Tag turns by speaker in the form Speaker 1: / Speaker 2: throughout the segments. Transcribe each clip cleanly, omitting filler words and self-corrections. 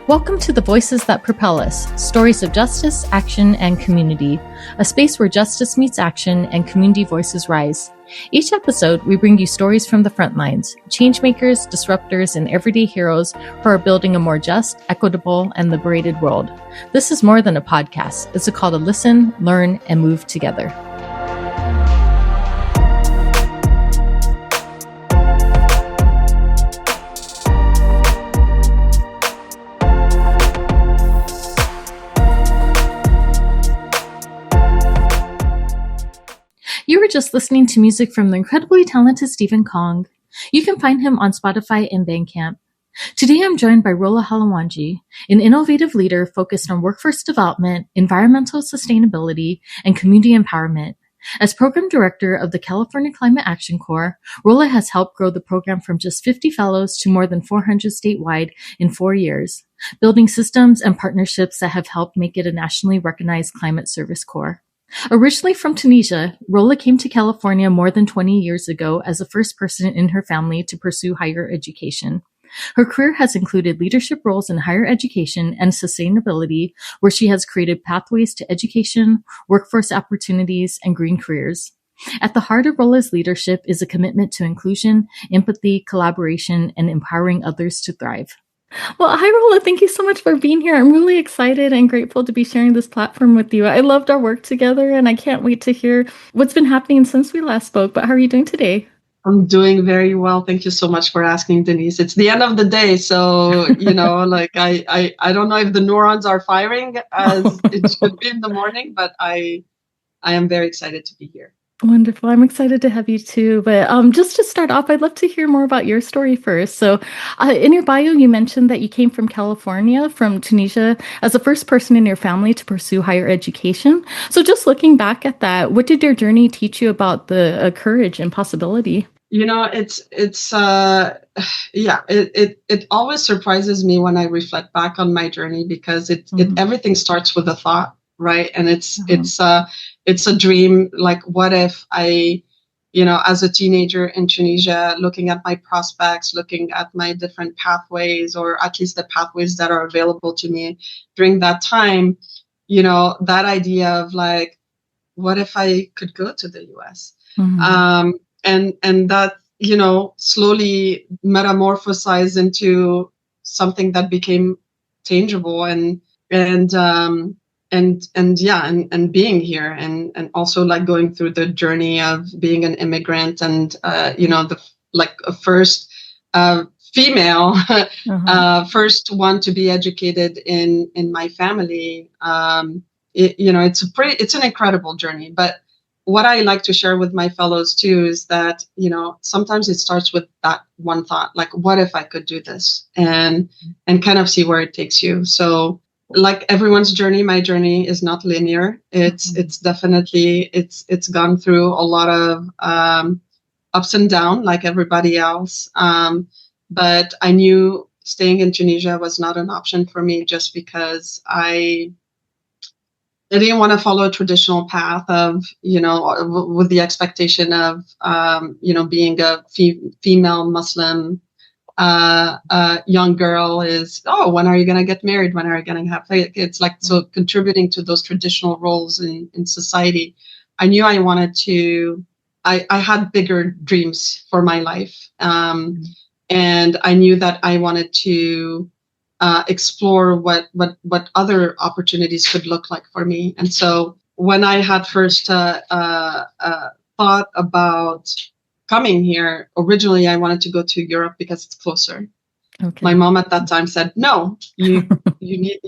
Speaker 1: Welcome to the Voices That Propel Us, stories of justice, action, and community, a space where justice meets action and community voices rise. Each episode, we bring you stories from the front lines, changemakers, disruptors, and everyday heroes who are building a more just, equitable, and liberated world. This is more than a podcast. It's a call to listen, learn, and move together. You were just listening to music from the incredibly talented Stephen Kong. You can find him on Spotify and Bandcamp. Today I'm joined by Rola Halawanji, an innovative leader focused on workforce development, environmental sustainability, and community empowerment. As Program Director of the California Climate Action Corps, Rola has helped grow the program from just 50 fellows to more than 400 statewide in 4 years, building systems and partnerships that have helped make it a nationally recognized climate service corps. Originally from Tunisia, Rola came to California more than 20 years ago as the first person in her family to pursue higher education. Her career has included leadership roles in higher education and sustainability, where she has created pathways to education, workforce opportunities, and green careers. At the heart of Rola's leadership is a commitment to inclusion, empathy, collaboration, and empowering others to thrive. Well, hi, Rola. Thank you so much for being here. I'm really excited and grateful to be sharing this platform with you. I loved our work together, and I can't wait to hear what's been happening since we last spoke. But how are you doing today?
Speaker 2: I'm doing very well. Thank you so much for asking, Denise. It's the end of the day, so, I don't know if the neurons are firing as it should be in the morning, but I am very excited to be here.
Speaker 1: Wonderful. I'm excited to have you too. But just to start off, I'd love to hear more about your story first. So in your bio, you mentioned that you came from California, from Tunisia, as the first person in your family to pursue higher education. So just looking back at that, what did your journey teach you about the courage and possibility?
Speaker 2: You know, it always surprises me when I reflect back on my journey, because everything starts with a thought, right? And it's a dream. Like, what if I, as a teenager in Tunisia, looking at my prospects, looking at my different pathways, or at least the pathways that are available to me during that time, that idea of like, what if I could go to the US? Mm-hmm. And that, slowly metamorphosized into something that became tangible and being here and also like going through the journey of being an immigrant and a first female first one to be educated in my family. It's an incredible journey. But what I like to share with my fellows too is that sometimes it starts with that one thought, like, what if I could do this, and kind of see where it takes you. So, like everyone's journey, my journey is not linear. It's definitely it's gone through a lot of ups and downs, like everybody else. But I knew staying in Tunisia was not an option for me, just because I didn't want to follow a traditional path of, with the expectation of, being a female Muslim young girl is, when are you going to get married? When are you going to have kids? It's like, so contributing to those traditional roles in society. I knew I wanted to, I had bigger dreams for my life. And I knew that I wanted to explore what other opportunities could look like for me. And so when I had first thought about coming here, originally I wanted to go to Europe because it's closer. Okay. My mom at that time said, no, you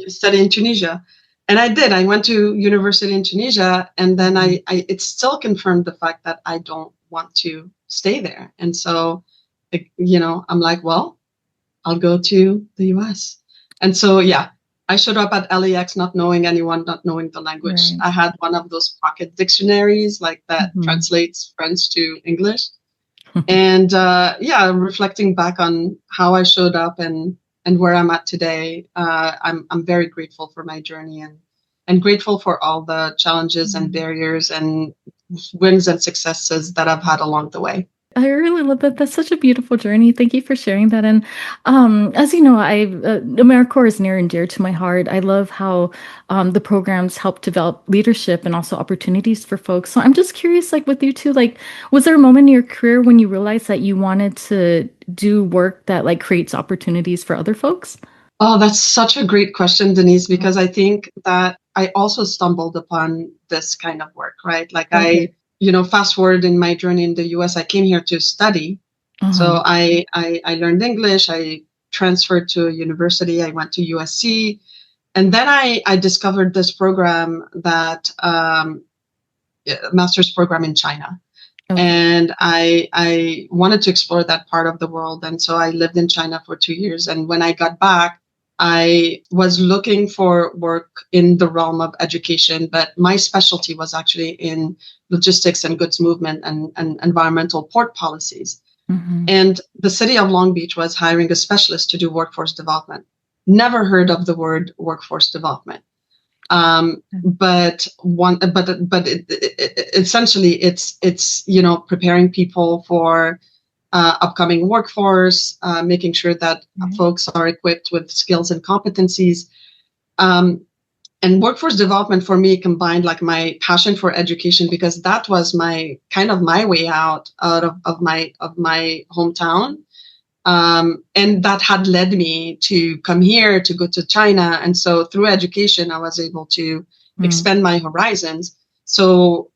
Speaker 2: study in Tunisia. And I did. I went to university in Tunisia, and then it still confirmed the fact that I don't want to stay there. And so, I'm like, well, I'll go to the US. And so, I showed up at LAX not knowing anyone, not knowing the language. Right. I had one of those pocket dictionaries like that translates French to English. And reflecting back on how I showed up and where I'm at today, I'm very grateful for my journey and grateful for all the challenges and barriers and wins and successes that I've had along the way.
Speaker 1: I really love that. That's such a beautiful journey. Thank you for sharing that. And as you know, AmeriCorps is near and dear to my heart. I love how the programs help develop leadership and also opportunities for folks. So I'm just curious, like with you too, like was there a moment in your career when you realized that you wanted to do work that like creates opportunities for other folks?
Speaker 2: Oh, that's such a great question, Denise, because I think that I also stumbled upon this kind of work, right? Like
Speaker 1: Okay.
Speaker 2: fast forward in my journey in the US, I came here to study.
Speaker 1: Uh-huh.
Speaker 2: So I learned English. I transferred to a university. I went to USC. And then I discovered this program that master's program in China.
Speaker 1: Okay.
Speaker 2: And I wanted to explore that part of the world. And so I lived in China for 2 years. And when I got back, I was looking for work in the realm of education, but my specialty was actually in logistics and goods movement and environmental port policies.
Speaker 1: Hmm.
Speaker 2: And the city of Long Beach was hiring a specialist to do workforce development. Never heard of the word workforce development. Essentially it's preparing people for upcoming workforce, making sure that
Speaker 1: Right.
Speaker 2: folks are equipped with skills and competencies. Um, and workforce development for me combined like my passion for education, because that was my kind of my way out of my hometown. And that had led me to come here, to go to China. And so through education, I was able to
Speaker 1: Mm.
Speaker 2: expand my horizons. So,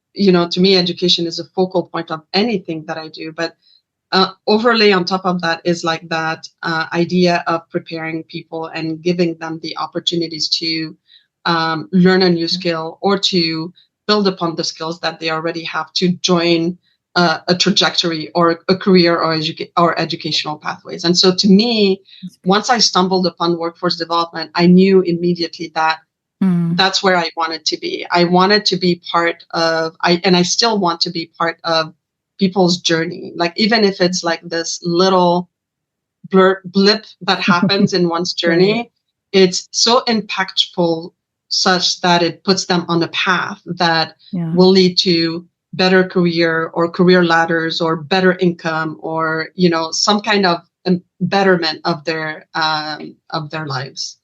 Speaker 2: to me, education is a focal point of anything that I do. But overlay on top of that is like that idea of preparing people and giving them the opportunities to learn a new skill or to build upon the skills that they already have to join a trajectory or a career or educational pathways. And so to me, once I stumbled upon workforce development, I knew immediately that
Speaker 1: Mm.
Speaker 2: that's where I wanted to be. I wanted to be part of, and I still want to be part of people's journey. Like, even if it's like this little blip that happens in one's
Speaker 1: Right.
Speaker 2: journey, it's so impactful such that it puts them on a path that
Speaker 1: Yeah.
Speaker 2: will lead to better career or career ladders or better income or, some kind of betterment of their lives.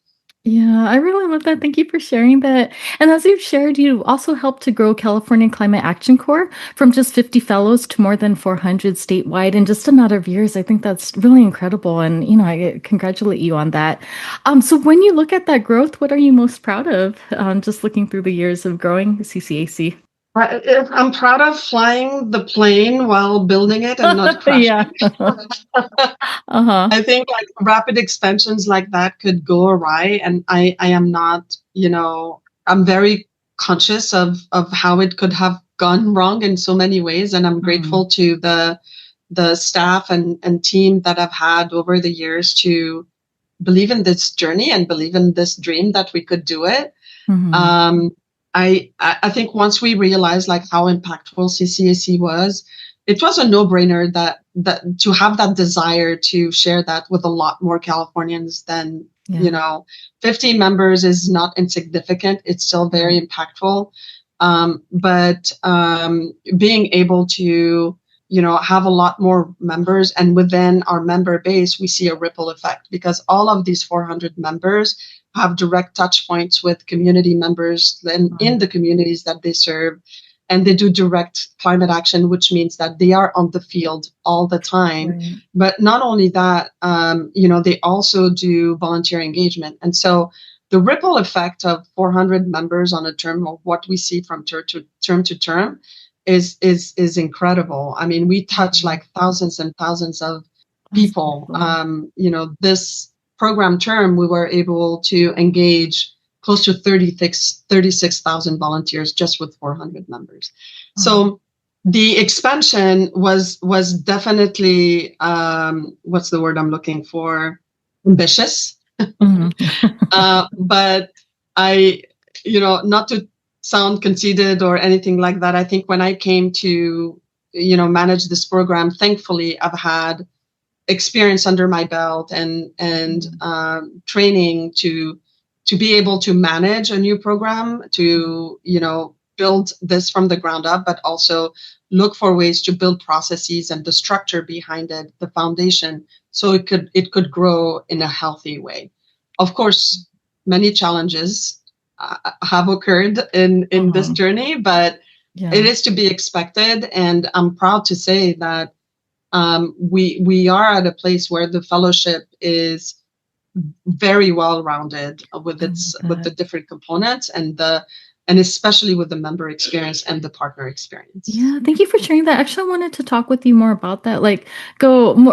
Speaker 1: Yeah, I really love that. Thank you for sharing that. And as you've shared, you also helped to grow California Climate Action Corps from just 50 fellows to more than 400 statewide in just a matter of years. I think that's really incredible. And, I congratulate you on that. So when you look at that growth, what are you most proud of? Just looking through the years of growing CCAC.
Speaker 2: I'm proud of flying the plane while building it and not
Speaker 1: Yeah.
Speaker 2: crashing.
Speaker 1: Uh-huh.
Speaker 2: I think like rapid expansions like that could go awry, and I am not, I'm very conscious of how it could have gone wrong in so many ways, and I'm
Speaker 1: Mhm.
Speaker 2: grateful to the staff and team that I've had over the years to believe in this journey and believe in this dream that we could do it.
Speaker 1: Mhm.
Speaker 2: Um, I think once we realized like how impactful CCAC was, it was a no-brainer that to have that desire to share that with a lot more Californians than,
Speaker 1: Yeah.
Speaker 2: 15 members is not insignificant. It's still very
Speaker 1: Right.
Speaker 2: impactful. But being able to, have a lot more members, and within our member base, we see a ripple effect because all of these 400 members have direct touch points with community members in
Speaker 1: Right.
Speaker 2: the communities that they serve. And they do direct climate action, which means that they are on the field all the time.
Speaker 1: Right.
Speaker 2: But not only that, they also do volunteer engagement. And so the ripple effect of 400 members on a term of what we see from term to term is incredible. I mean, we touch
Speaker 1: Mhm.
Speaker 2: like thousands and thousands of
Speaker 1: That's
Speaker 2: people.
Speaker 1: beautiful.
Speaker 2: This program term, we were able to engage close to 36,000 volunteers just with 400 members.
Speaker 1: Wow.
Speaker 2: So the expansion was definitely what's the word I'm looking for? Ambitious.
Speaker 1: Mhm.
Speaker 2: But I, not to sound conceited or anything like that. I think when I came to, manage this program, thankfully I've had experience under my belt and training to be able to manage a new program, to build this from the ground up, but also look for ways to build processes and the structure behind it, the foundation, so it could grow in a healthy way. Of course, many challenges have occurred in this journey, but it is to be expected. And I'm proud to say that we are at a place where the fellowship is very well rounded with the different components and especially with the member experience and the partner experience.
Speaker 1: Yeah, thank you for sharing that. Actually, I wanted to talk with you more about that,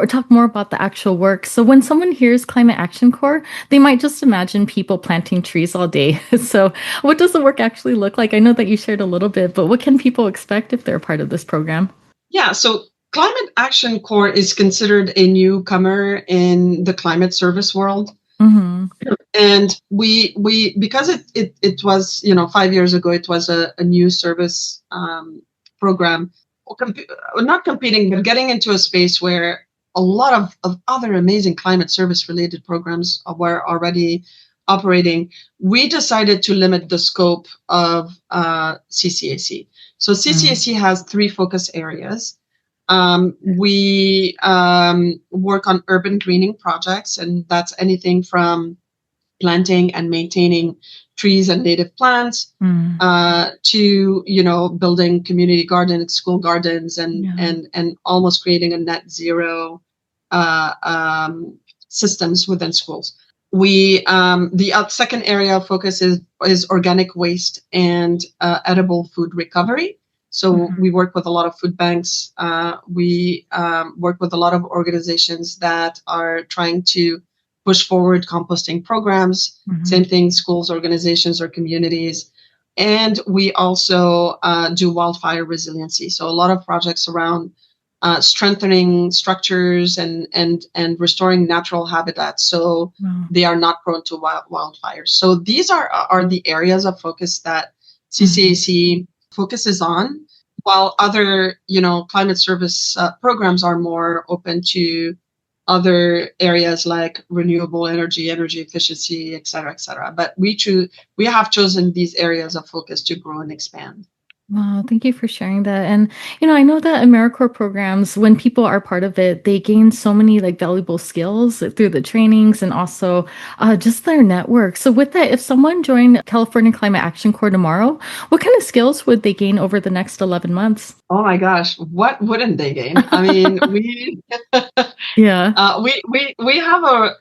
Speaker 1: talk more about the actual work. So when someone hears Climate Action Corps, they might just imagine people planting trees all day. So what does the work actually look like? I know that you shared a little bit, but what can people expect if they're part of this program?
Speaker 2: Yeah, so Climate Action Corps is considered a newcomer in the climate service world. Mm-hmm. And we because it was 5 years ago, it was a new service program, not competing, but getting into a space where a lot of other amazing climate service related programs were already operating. We decided to limit the scope of CCAC. So CCAC has 3 focus areas. We work on urban greening projects, and that's anything from planting and maintaining trees and native plants to building community gardens, school gardens, and almost creating a net zero systems within schools. We the second area of focus is organic waste and edible food recovery. So we work with a lot of food banks. We work with a lot of organizations that are trying to push forward composting programs. Same thing, schools, organizations, or communities. And we also do wildfire resiliency. So a lot of projects around strengthening structures and restoring natural habitats so they are not prone to wildfires. So these are the areas of focus that CCAC focuses on, while other climate service programs are more open to other areas like renewable energy efficiency, et cetera. But we have chosen these areas of focus to grow and expand.
Speaker 1: Wow, thank you for sharing that. And, I know that AmeriCorps programs, when people are part of it, they gain so many valuable skills through the trainings and also just their network. So with that, if someone joined California Climate Action Corps tomorrow, what kind of skills would they gain over the next 11 months?
Speaker 2: Oh my gosh, what wouldn't they gain? I mean, we have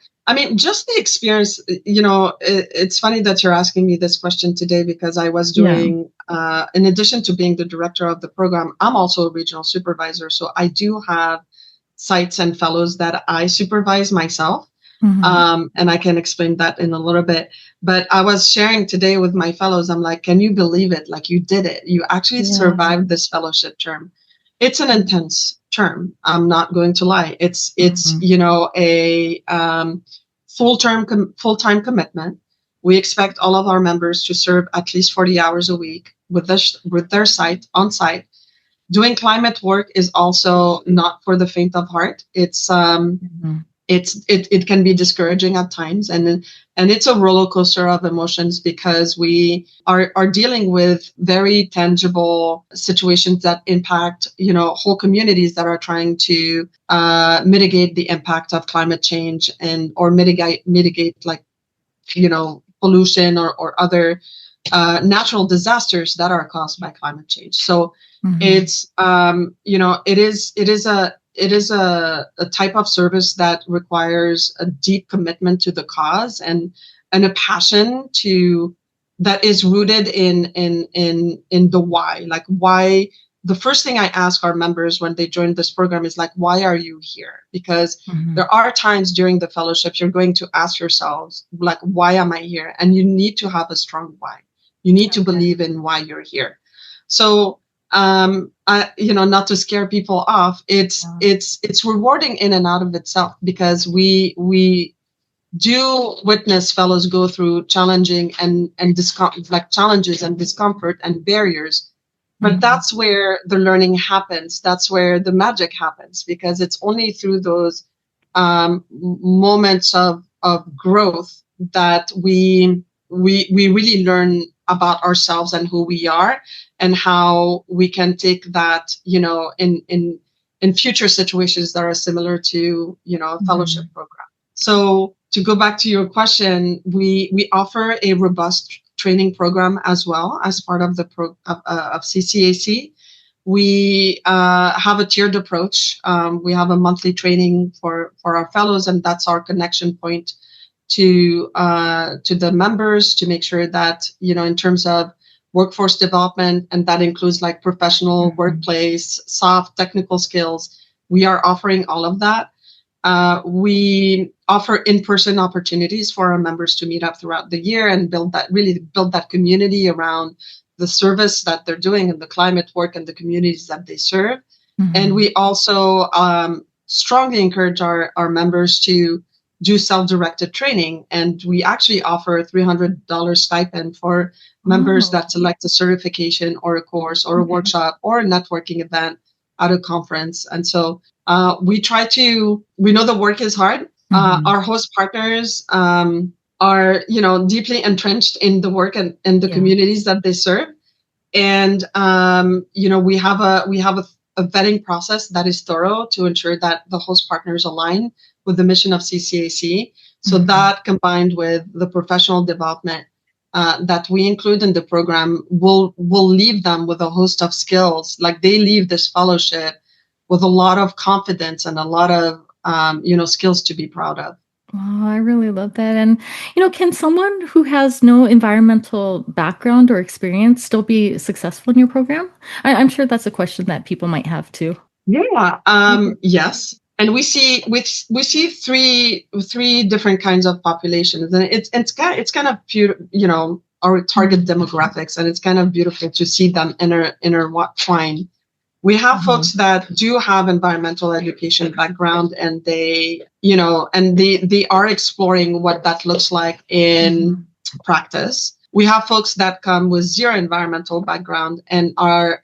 Speaker 2: just the experience, it's funny that you're asking me this question today, because I was doing, in addition to being the director of the program, I'm also a regional supervisor. So I do have sites and fellows that I supervise myself. And I can explain that in a little bit. But I was sharing today with my fellows, I'm like, can you believe it? Like, you did it. You actually survived this fellowship term. It's an intense term. I'm not going to lie. It's a full-time commitment. We expect all of our members to serve at least 40 hours a week with their site on site. Doing climate work is also not for the faint of heart. It's it can be discouraging at times, and it's a roller coaster of emotions, because we are dealing with very tangible situations that impact whole communities that are trying to mitigate the impact of climate change or mitigate pollution or other natural disasters that are caused by climate change. So it's it is a type of service that requires a deep commitment to the cause and a passion that is rooted in the why. Like, why? The first thing I ask our members when they join this program is like, why are you here? Because there are times during the fellowship you're going to ask yourselves, like, why am I here? And you need to have a strong why. You need to believe in why you're here. So not to scare people off, it's rewarding in and out of itself, because we do witness fellows go through challenging and challenges and discomfort and barriers, but that's where the learning happens. That's where the magic happens, because it's only through those moments of growth that we really learn about ourselves and who we are, and how we can take that, in future situations that are similar to, a fellowship program. So to go back to your question, we offer a robust training program as well as part of the of CCAC. We have a tiered approach. We have a monthly training for our fellows, and that's our connection point to the members, to make sure that, in terms of workforce development, and that includes like professional workplace, soft technical skills, we are offering all of that. We offer in-person opportunities for our members to meet up throughout the year and build that community around the service that they're doing and the climate work and the communities that they serve. And we also strongly encourage our members to do self-directed training. And we actually offer a $300 stipend for members that select a certification or a course or a workshop or a networking event at a conference. And so we know the work is hard. Our host partners are, deeply entrenched in the work and the communities that they serve. And, we have a vetting process that is thorough to ensure that the host partners align with the mission of CCAC. So that, combined with the professional development that we include in the program, will leave them with a host of skills. Like, they leave this fellowship with a lot of confidence and a lot of, skills to be proud of.
Speaker 1: Oh, I really love that. And, can someone who has no environmental background or experience still be successful in your program? I'm sure that's a question that people might have too.
Speaker 2: Yeah. Yes. And we see three different kinds of populations, and it's kind of beautiful, our target demographics, and it's kind of beautiful to see them intertwine. We have folks that do have environmental education background, and they are exploring what that looks like in practice. We have folks that come with zero environmental background and are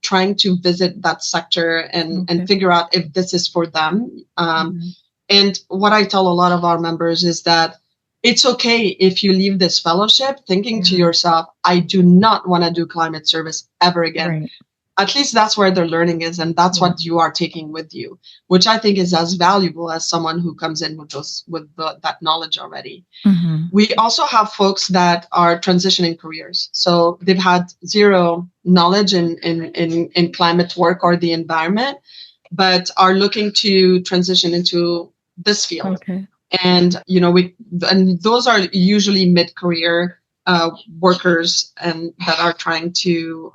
Speaker 2: trying to visit that sector and figure out if this is for them. And what I tell a lot of our members is that it's okay if you leave this fellowship thinking to yourself, I do not want to do climate service ever again.
Speaker 1: Right.
Speaker 2: At least that's where their learning is, and that's what you are taking with you, which I think is as valuable as someone who comes in with that knowledge already. We also have folks that are transitioning careers. So they've had zero knowledge in climate work or the environment, but are looking to transition into this field. Okay. And, and those are usually mid-career workers and that are trying to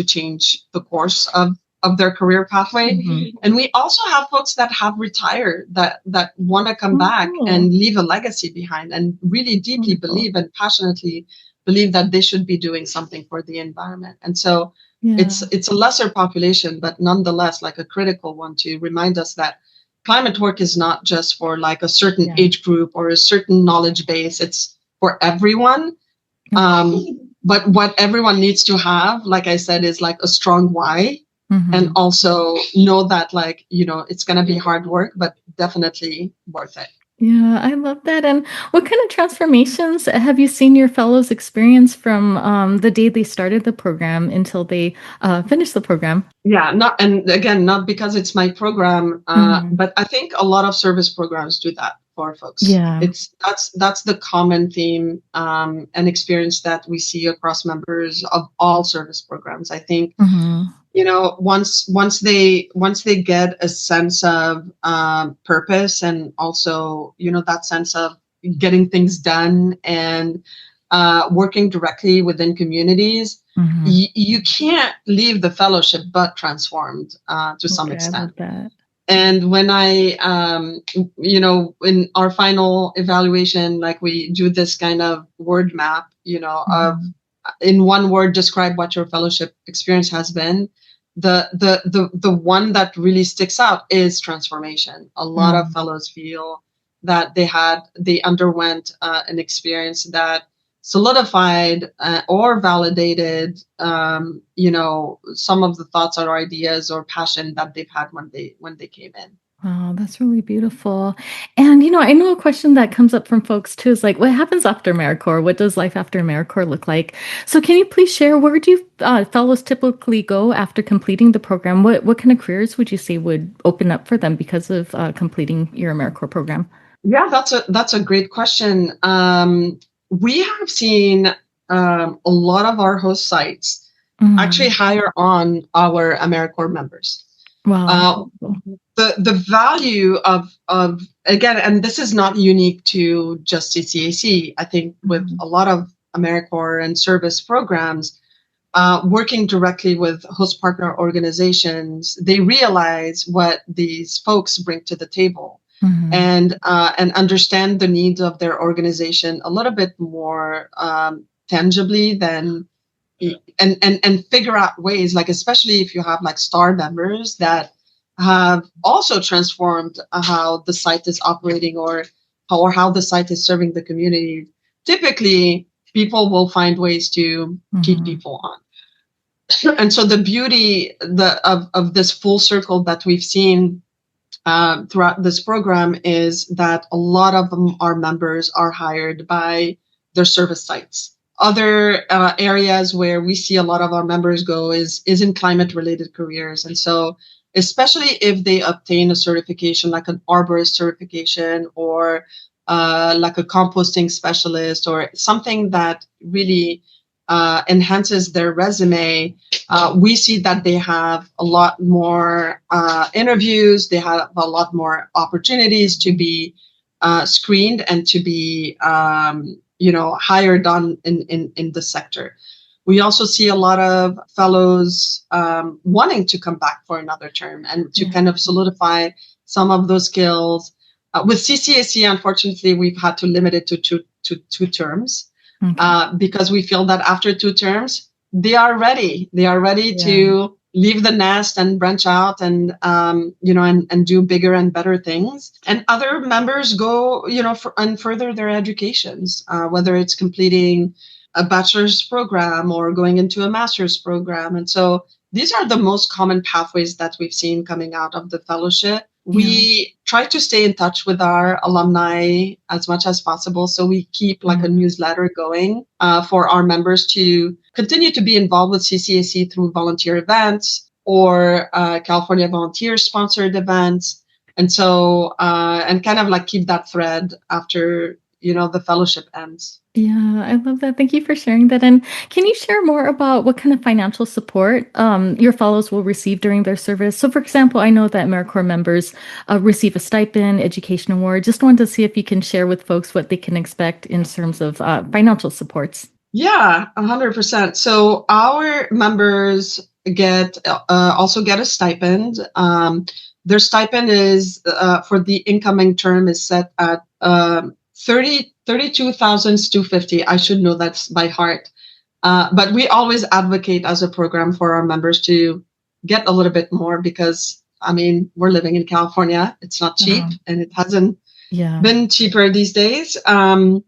Speaker 2: change the course of their career pathway. And we also have folks that have retired that want to come back and leave a legacy behind, and really deeply believe and passionately believe that they should be doing something for the environment. And so it's a lesser population, but nonetheless like a critical one to remind us that climate work is not just for like a certain age group or a certain knowledge base. It's for everyone. But what everyone needs to have, like I said, is like a strong why, and also know that it's going to be hard work, but definitely worth it.
Speaker 1: Yeah, I love that. And what kind of transformations have you seen your fellows experience from the day they started the program until they finished the program?
Speaker 2: Yeah, not because it's my program, but I think a lot of service programs do that for folks. Yeah, that's the common theme and experience that we see across members of all service programs. I think once they get a sense of purpose, and also that sense of getting things done and working directly within communies, you can't leave the fellowship but transformed to some extent. I love that. And when in our final evaluation, like we do this kind of word map, of in one word, describe what your fellowship experience has been. The one that really sticks out is transformation. A lot of fellows feel that they underwent an experience that solidified or validated, some of the thoughts or ideas or passion that they've had when they came in.
Speaker 1: Wow, that's really beautiful. And, I know a question that comes up from folks too is like, what happens after AmeriCorps? What does life after AmeriCorps look like? So, can you please share where do fellows typically go after completing the program? What kind of careers would you say would open up for them because of completing your AmeriCorps program?
Speaker 2: Yeah, that's a great question. We have seen a lot of our host sites actually
Speaker 1: Mhm.
Speaker 2: hire on our AmeriCorps members.
Speaker 1: Wow.
Speaker 2: Uh, the value of again, and this is not unique to just CCAC. I think with
Speaker 1: Mhm.
Speaker 2: a lot of AmeriCorps and service programs, working directly with host partner organizations, they realize what these folks bring to the table,
Speaker 1: Mhm.
Speaker 2: and understand the needs of their organization a little bit more tangibly than and figure out ways, like especially if you have like star members that have also transformed how the site is operating, or how the site is serving the community. Typically people will find ways to keep
Speaker 1: Mhm.
Speaker 2: people on. And so the beauty of this full circle that we've seen throughout this program is that a lot of them, our members, are hired by their service sites. Other areas where we see a lot of our members go is in climate related careers. And so especially if they obtain a certification like an arborist certification, or like a composting specialist, or something that really enhances their resume, we see that they have a lot more interviews. They have a lot more opportunities to be screened and to be, hired on in the sector. We also see a lot of fellows wanting to come back for another term and to
Speaker 1: Yeah.
Speaker 2: kind of solidify some of those skills. With CCAC, unfortunately, we've had to limit it to two terms,
Speaker 1: Okay.
Speaker 2: because we feel that after two terms, they are ready. They are ready
Speaker 1: Yeah.
Speaker 2: to leave the nest and branch out, and and do bigger and better things. And other members go, and further their educations, whether it's completing a bachelor's program or going into a master's program. And so these are the most common pathways that we've seen coming out of the fellowship.
Speaker 1: Yeah.
Speaker 2: We try to stay in touch with our alumni as much as possible. So we keep like a
Speaker 1: Mhm.
Speaker 2: newsletter going for our members to continue to be involved with CCAC through volunteer events, or California volunteer sponsored events. And so, and kind of like keep that thread after, the fellowship ends.
Speaker 1: Yeah, I love that. Thank you for sharing that. And can you share more about what kind of financial support your fellows will receive during their service? So, for example, I know that AmeriCorps members receive a stipend, education award. Just wanted to see if you can share with folks what they can expect in terms of financial supports.
Speaker 2: Yeah, 100%. So our members also get a stipend. Their stipend is for the incoming term is set at 32,250. I should know that by heart. But we always advocate as a program for our members to get a little bit more, because I mean, we're living in California. It's not cheap,
Speaker 1: Uh-huh.
Speaker 2: and it hasn't
Speaker 1: Yeah.
Speaker 2: been cheaper these days. And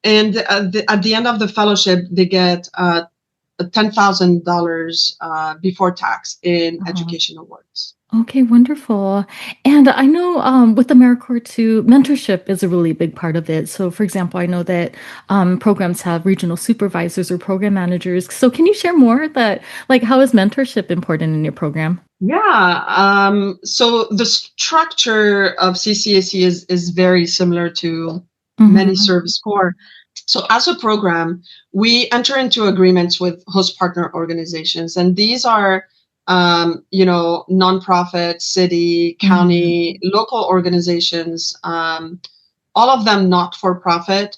Speaker 2: at the end of the fellowship, they get $10,000 before tax in
Speaker 1: Uh-huh.
Speaker 2: education awards.
Speaker 1: Okay, wonderful. And I know with AmeriCorps too, mentorship is a really big part of it. So, for example, I know that programs have regional supervisors or program managers. So, can you share more that, like, how is mentorship important in your program?
Speaker 2: Yeah. So the structure of CCAC is very similar to many
Speaker 1: Mm-hmm.
Speaker 2: service corps. So as a program, we enter into agreements with host partner organizations, and these are, nonprofit, city, county,
Speaker 1: Mm-hmm.
Speaker 2: local organizations, all of them not for profit,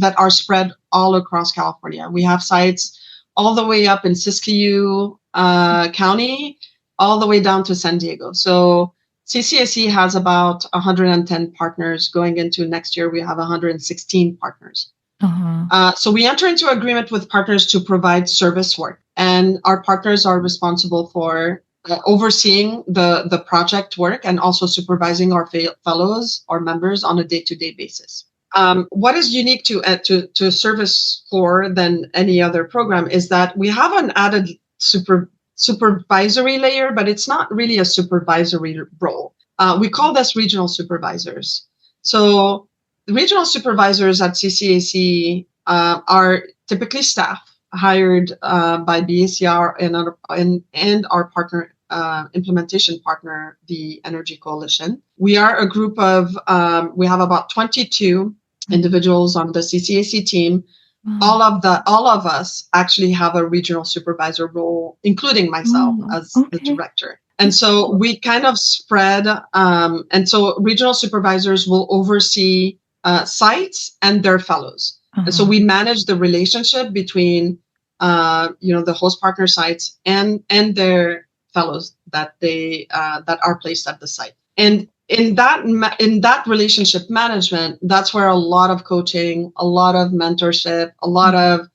Speaker 2: that are spread all across California. We have sites all the way up in Siskiyou County, all the way down to San Diego. So CCAC has about 110 partners. Going into next year, we have 116 partners.
Speaker 1: Uh-huh.
Speaker 2: So we enter into agreement with partners to provide service work, and our partners are responsible for overseeing the project work and also supervising our fellows or members on a day-to-day basis. What is unique to Service Corps than any other program is that we have an added supervisory layer, but it's not really a supervisory role. We call this regional supervisors. So regional supervisors at CCAC are typically staff hired by BACR and our partner implementation partner, the Energy Coalition. We are a group of, we have about 22 individuals on the CCAC team. All of us actually have a regional supervisor role, including myself as the director. And so we kind of spread, and so regional supervisors will oversee sites and their fellows. And so we manage the relationship between, the host partner sites and their fellows that that are placed at the site. And in that relationship management, that's where a lot of coaching, a lot of mentorship, a lot of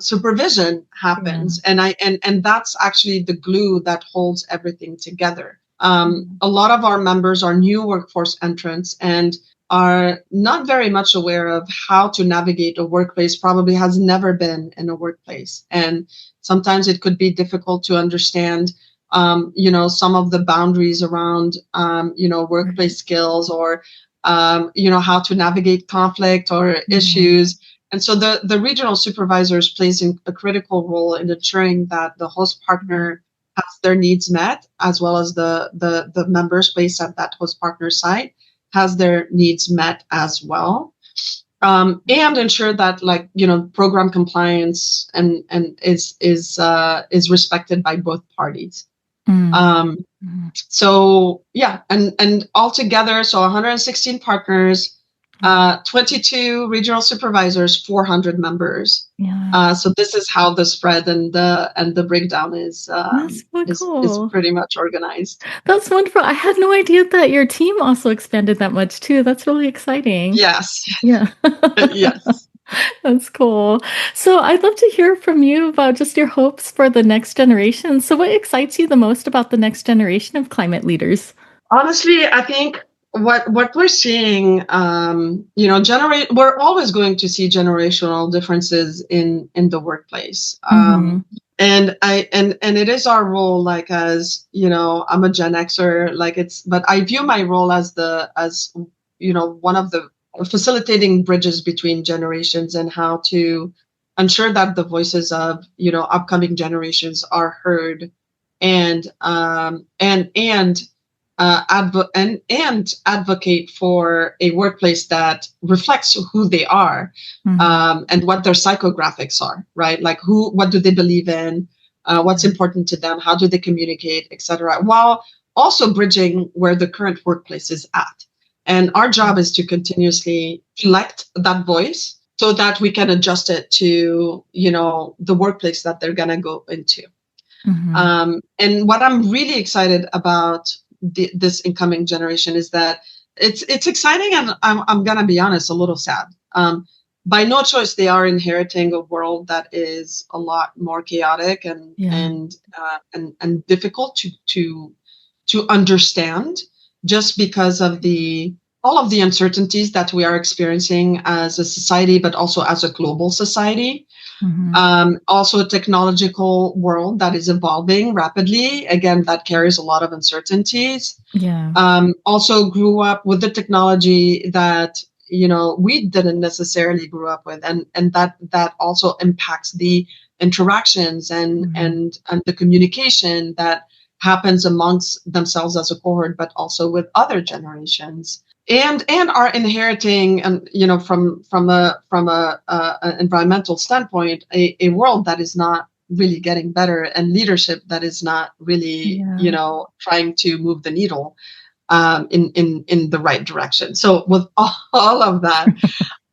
Speaker 2: supervision happens. And that's actually the glue that holds everything together. A lot of our members are new workforce entrants and are not very much aware of how to navigate a workplace, probably has never been in a workplace. And sometimes it could be difficult to understand some of the boundaries around, workplace skills or, how to navigate conflict or issues. And so the regional supervisors plays a critical role in ensuring that the host partner has their needs met, as well as the members placed at that host partner site has their needs met as well. And ensure that program compliance and is respected by both parties. So yeah, and altogether, so 116 partners, 22 regional supervisors, 400 members. So this is how the spread and the breakdown is pretty much organized.
Speaker 1: That's wonderful. I had no idea that your team also expanded that much too. That's really exciting.
Speaker 2: Yes.
Speaker 1: Yeah.
Speaker 2: Yes.
Speaker 1: That's cool. So I'd love to hear from you about just your hopes for the next generation. So what excites you the most about the next generation of climate leaders?
Speaker 2: Honestly, I think what we're seeing, we're always going to see generational differences in the workplace. And it is our role, as I'm a Gen Xer, but I view my role as one of the facilitating bridges between generations and how to ensure that the voices of upcoming generations are heard and advocate for a workplace that reflects who they are and what their psychographics are, right? What do they believe in, what's important to them, how do they communicate, etc., while also bridging where the current workplace is at. And our job is to continuously collect that voice so that we can adjust it to, the workplace that they're going to go into. And what I'm really excited about this incoming generation is that it's exciting, and I'm going to be honest, a little sad. By no choice, they are inheriting a world that is a lot more chaotic and difficult to understand, just because of all of the uncertainties that we are experiencing as a society, but also as a global society. Also a technological world that is evolving rapidly. Again, that carries a lot of uncertainties. Also grew up with the technology that, we didn't necessarily grow up with. And that also impacts the interactions and the communication that happens amongst themselves as a cohort, but also with other generations. And are inheriting, and from a environmental standpoint, a world that is not really getting better, and leadership that is not really trying to move the needle in the right direction. So with all of that,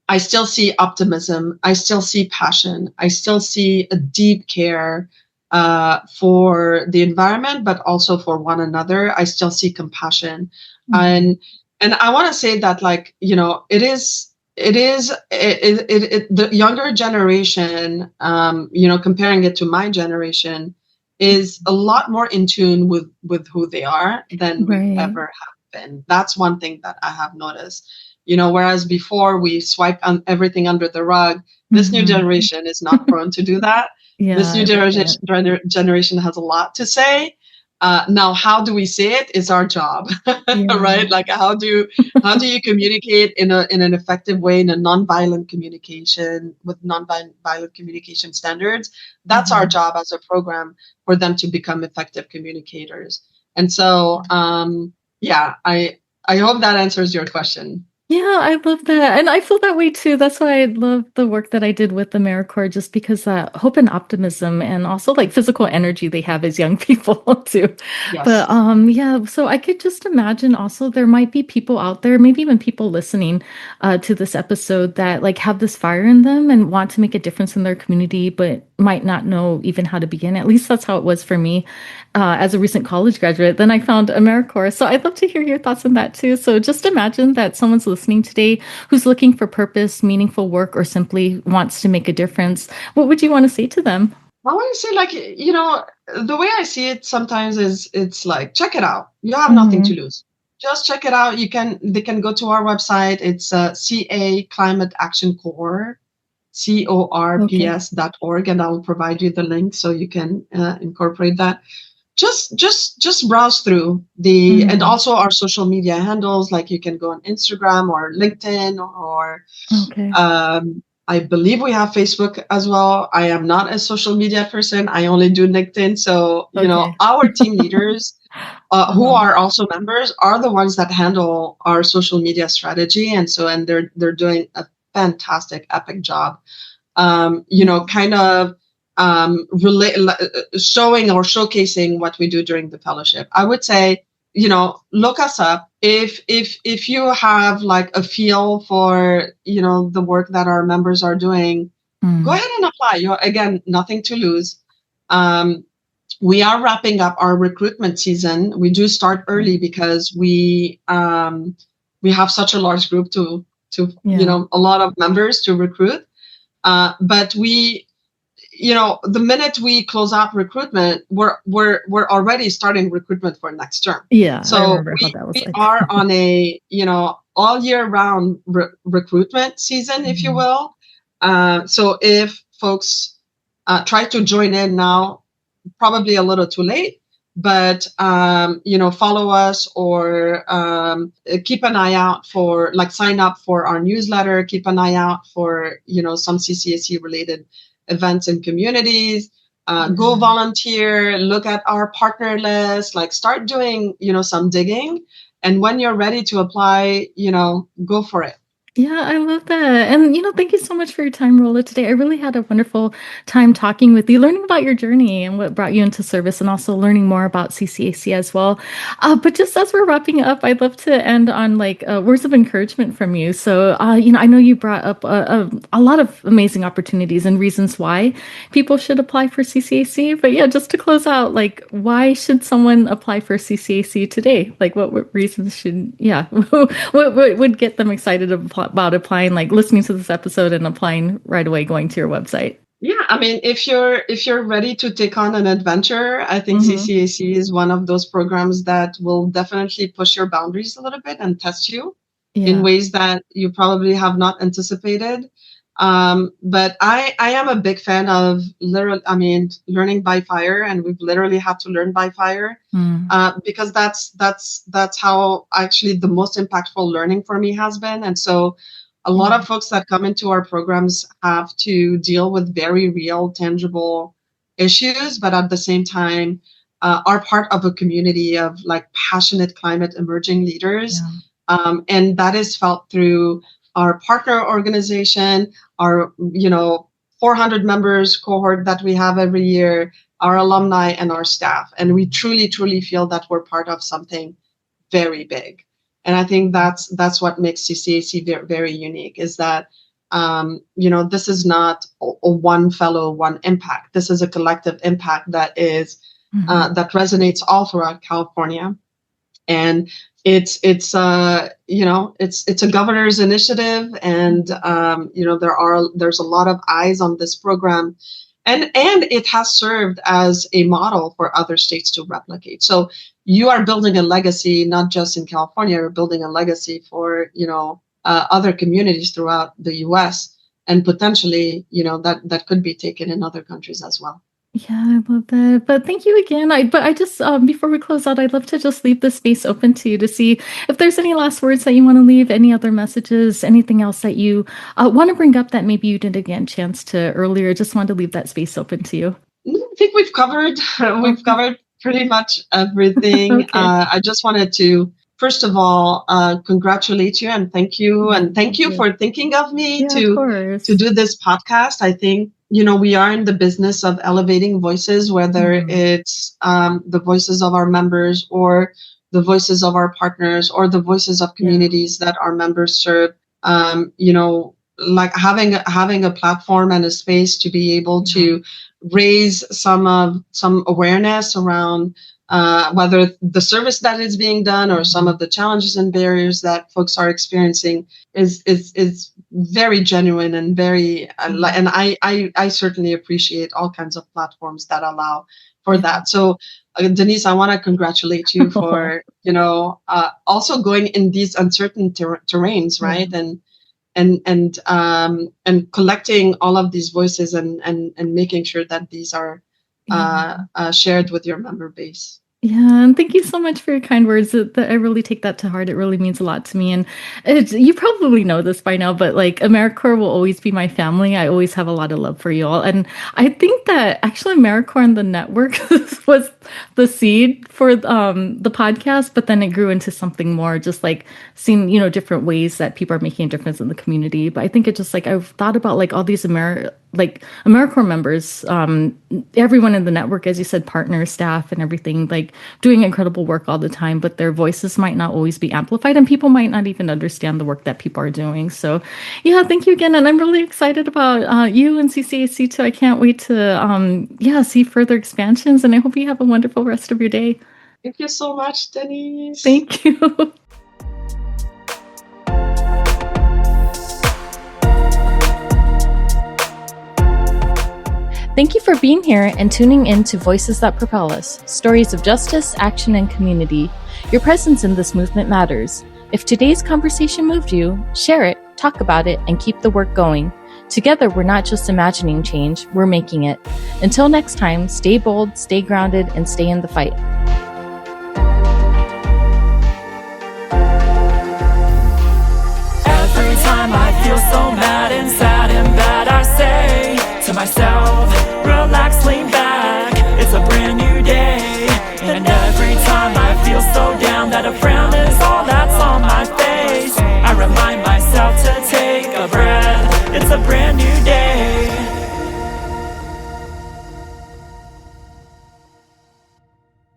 Speaker 2: I still see optimism. I still see passion. I still see a deep care for the environment, but also for one another. I still see compassion. And I want to say that, the younger generation, comparing it to my generation, is a lot more in tune with who they are than we ever have been. That's one thing that I have noticed. Whereas before we swipe everything under the rug, this new generation is not prone to do that. This
Speaker 1: Yeah,
Speaker 2: new
Speaker 1: I love that.
Speaker 2: generation has a lot to say. Now, how do we say it is our job,
Speaker 1: Yeah.
Speaker 2: right? Like, how do you communicate in an effective way, in a nonviolent communication with nonviolent communication standards? That's our
Speaker 1: Mhm.
Speaker 2: job as a program for them to become effective communicators. And so, yeah, I hope that answers your question.
Speaker 1: Yeah, I love that. And I feel that way too. That's why I love the work that I did with AmeriCorps, just because that hope and optimism and also like physical energy they have as young people too. But
Speaker 2: Yes.
Speaker 1: yeah, so I could just imagine also there might be people out there, maybe even people listening to this episode that like have this fire in them and want to make a difference in their community, but might not know even how to begin. At least that's how it was for me as a recent college graduate. Then I found AmeriCorps. So I'd love to hear your thoughts on that too. So just imagine that someone's listening today who's looking for purpose, meaningful work, or simply wants to make a difference. What would you want to say to them?
Speaker 2: I want to say, like, the way I see it sometimes is it's like, check it out. You have nothing to
Speaker 1: Hmm.
Speaker 2: lose. Just check it out. They can go to our website. It's CA Climate Action Corps,
Speaker 1: Okay.
Speaker 2: corps.org, and I'll provide you the link so you can incorporate that. Just browse through and
Speaker 1: Hmm.
Speaker 2: also our social media handles. Like, you can go on Instagram or LinkedIn or
Speaker 1: Okay.
Speaker 2: I believe we have Facebook as well. I am not a social media person. I only do LinkedIn. So,
Speaker 1: Okay.
Speaker 2: our team leaders, who
Speaker 1: Uh-huh.
Speaker 2: are also members, are the ones that handle our social media strategy. And they're doing a fantastic, epic job. Kind of showing or showcasing what we do during the fellowship. I would say, look us up if you have like a feel for the work that our members are doing. Go
Speaker 1: Mm.
Speaker 2: ahead and apply. Again, nothing to lose. um, we are wrapping up our recruitment season. We do start early because we have such a large group to
Speaker 1: Yeah.
Speaker 2: a lot of members to recruit. But the minute we close out recruitment, we're already starting recruitment for next term.
Speaker 1: Yeah, I
Speaker 2: So
Speaker 1: remember how that was
Speaker 2: we
Speaker 1: like.
Speaker 2: are on a all year round recruitment season, if you
Speaker 1: Mhm.
Speaker 2: will. So if folks try to join in now, probably a little too late. But follow us or keep an eye out for, like, sign up for our newsletter. Keep an eye out for some CCAC related events and communities. Go
Speaker 1: Yeah.
Speaker 2: volunteer. Look at our partner list. Like, start doing some digging. And when you're ready to apply, go for it.
Speaker 1: Yeah, I love that. And, thank you so much for your time, Rola, today. I really had a wonderful time talking with you, learning about your journey and what brought you into service, and also learning more about CCAC as well. But just as we're wrapping up, I'd love to end on like words of encouragement from you. So, I know you brought up a lot of amazing opportunities and reasons why people should apply for CCAC. But yeah, just to close out, like, why should someone apply for CCAC today? Like, what reasons should, yeah, what would get them excited about applying, like listening to this episode and applying right away, going to your website?
Speaker 2: Yeah, I mean, if you're ready to take on an adventure, I think
Speaker 1: Hmm.
Speaker 2: CCAC is one of those programs that will definitely push your boundaries a little bit and test you in
Speaker 1: Yeah.
Speaker 2: ways that you probably have not anticipated. But I am a big fan of learning by fire, and we've literally had to learn by fire,
Speaker 1: Mm.
Speaker 2: because that's how actually the most impactful learning for me has been. And so a lot
Speaker 1: Yeah.
Speaker 2: of folks that come into our programs have to deal with very real, tangible issues, but at the same time, are part of a community of like passionate climate emerging leaders.
Speaker 1: Yeah.
Speaker 2: And that is felt through our partner organization, our 400 members cohort that we have every year, our alumni and our staff. And we truly, truly feel that we're part of something very big. And I think that's what makes CCAC very, very unique, is that this is not a one fellow, one impact. This is a collective impact
Speaker 1: Hmm.
Speaker 2: that resonates all throughout California. And it's a governor's initiative, and there's a lot of eyes on this program, and it has served as a model for other states to replicate. So you are building a legacy, not just in California. You're building a legacy for other communities throughout the U.S. and potentially, that could be taken in other countries as well.
Speaker 1: Yeah, I love that. But thank you again. I just before we close out, I'd love to just leave the space open to you to see if there's any last words that you want to leave, any other messages, anything else that you want to bring up that maybe you didn't get a chance to earlier. Just wanted to leave that space open to you.
Speaker 2: I think we've covered pretty much everything.
Speaker 1: Okay.
Speaker 2: I just wanted to, first of all, congratulate you and thank you. And thank you for thinking of me
Speaker 1: Yeah, of course.
Speaker 2: to do this podcast. I think, we are in the business of elevating voices, whether it's the voices of our members or the voices of our partners or the voices of communities that our members serve. Like having a platform and a space to be able to raise some awareness around whether the service that is being done or some of the challenges and barriers that folks are experiencing is very genuine and very and I certainly appreciate all kinds of platforms that allow for that. So Denise, I want to congratulate you for also going in these uncertain terrains, right? And collecting all of these voices and making sure that these are shared with your member base.
Speaker 1: Yeah, and thank you so much for your kind words. I really take that to heart. It really means a lot to me. And you probably know this by now, but like AmeriCorps will always be my family. I always have a lot of love for you all. And I think that actually AmeriCorps and the network was the seed for the podcast, but then it grew into something more, just like seeing, different ways that people are making a difference in the community. But I think it just like, I've thought about like all these AmeriCorps members, everyone in the network, as you said, partners, staff, and everything, like doing incredible work all the time, but their voices might not always be amplified and people might not even understand the work that people are doing. So yeah, thank you again. And I'm really excited about you and CCAC too. I can't wait to see further expansions, and I hope you have a wonderful rest of your day.
Speaker 2: Thank you so much, Denise.
Speaker 1: Thank you. Thank you for being here and tuning in to Voices That Propel Us, stories of justice, action, and community. Your presence in this movement matters. If today's conversation moved you, share it, talk about it, and keep the work going. Together, we're not just imagining change, we're making it. Until next time, stay bold, stay grounded, and stay in the fight.